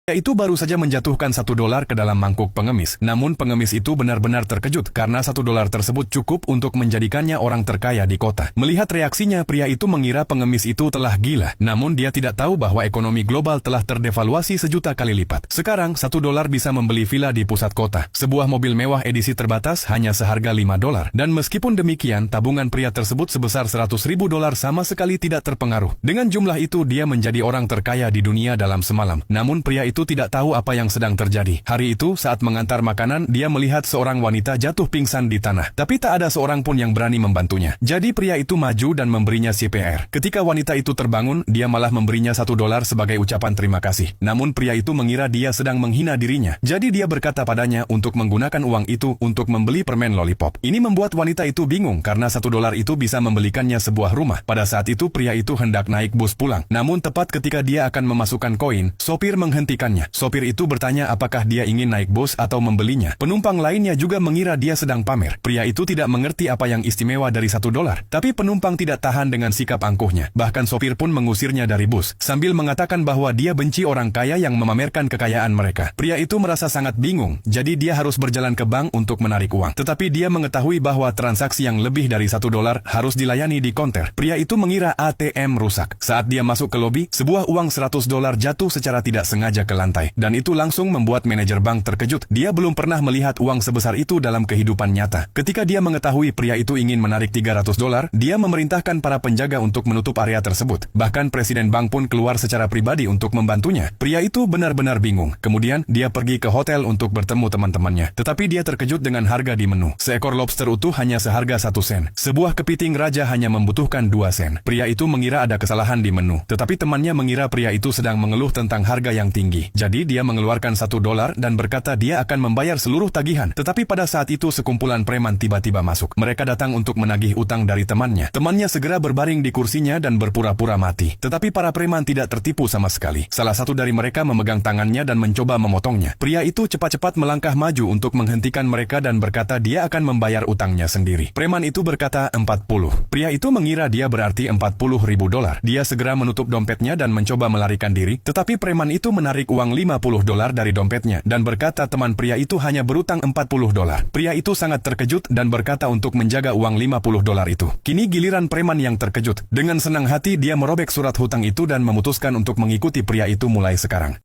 Pria itu baru saja menjatuhkan $1 ke dalam mangkuk pengemis. Namun pengemis itu benar-benar terkejut karena $1 tersebut cukup untuk menjadikannya orang terkaya di kota. Melihat reaksinya, pria itu mengira pengemis itu telah gila. Namun dia tidak tahu bahwa ekonomi global telah terdevaluasi sejuta kali lipat. Sekarang $1 bisa membeli villa di pusat kota. Sebuah mobil mewah edisi terbatas hanya seharga $5. Dan meskipun demikian, tabungan pria tersebut sebesar $100.000 sama sekali tidak terpengaruh. Dengan jumlah itu, dia menjadi orang terkaya di dunia dalam semalam. Namun pria itu tidak tahu apa yang sedang terjadi. Hari itu, saat mengantar makanan, dia melihat seorang wanita jatuh pingsan di tanah. Tapi tak ada seorang pun yang berani membantunya. Jadi pria itu maju dan memberinya CPR. Ketika wanita itu terbangun, dia malah memberinya $1 sebagai ucapan terima kasih. Namun pria itu mengira dia sedang menghina dirinya. Jadi dia berkata padanya untuk menggunakan uang itu untuk membeli permen lollipop. Ini membuat wanita itu bingung karena $1 itu bisa membelikannya sebuah rumah. Pada saat itu pria itu hendak naik bus pulang. Namun tepat ketika dia akan memasukkan koin, sopir menghentikan. Sopir itu bertanya apakah dia ingin naik bus atau membelinya. Penumpang lainnya juga mengira dia sedang pamer. Pria itu tidak mengerti apa yang istimewa dari $1. Tapi penumpang tidak tahan dengan sikap angkuhnya. Bahkan sopir pun mengusirnya dari bus, sambil mengatakan bahwa dia benci orang kaya yang memamerkan kekayaan mereka. Pria itu merasa sangat bingung, jadi dia harus berjalan ke bank untuk menarik uang. Tetapi dia mengetahui bahwa transaksi yang lebih dari $1 harus dilayani di konter. Pria itu mengira ATM rusak. Saat dia masuk ke lobi, sebuah uang $100 jatuh secara tidak sengaja ke lantai, dan itu langsung membuat manajer bank terkejut. Dia belum pernah melihat uang sebesar itu dalam kehidupan nyata. Ketika dia mengetahui pria itu ingin menarik $300, dia memerintahkan para penjaga untuk menutup area tersebut. Bahkan presiden bank pun keluar secara pribadi untuk membantunya. Pria itu benar-benar bingung. Kemudian dia pergi ke hotel untuk bertemu teman-temannya. Tetapi dia terkejut dengan harga di menu. Seekor lobster utuh hanya seharga 1 sen. Sebuah kepiting raja hanya membutuhkan 2 sen. Pria itu mengira ada kesalahan di menu. Tetapi temannya mengira pria itu sedang mengeluh tentang harga yang tinggi. Jadi dia mengeluarkan $1 dan berkata dia akan membayar seluruh tagihan. Tetapi pada saat itu sekumpulan preman tiba-tiba masuk. Mereka datang untuk menagih utang dari temannya. Temannya segera berbaring di kursinya dan berpura-pura mati. Tetapi para preman tidak tertipu sama sekali. Salah satu dari mereka memegang tangannya dan mencoba memotongnya. Pria itu cepat-cepat melangkah maju untuk menghentikan mereka dan berkata dia akan membayar utangnya sendiri. Preman itu berkata 40. Pria itu mengira dia berarti $40.000. Dia segera menutup dompetnya dan mencoba melarikan diri. Tetapi preman itu menarik uang $50 dari dompetnya dan berkata teman pria itu hanya berutang $40. Pria itu sangat terkejut dan berkata untuk menjaga uang $50 itu. Kini giliran preman yang terkejut. Dengan senang hati dia merobek surat hutang itu dan memutuskan untuk mengikuti pria itu mulai sekarang.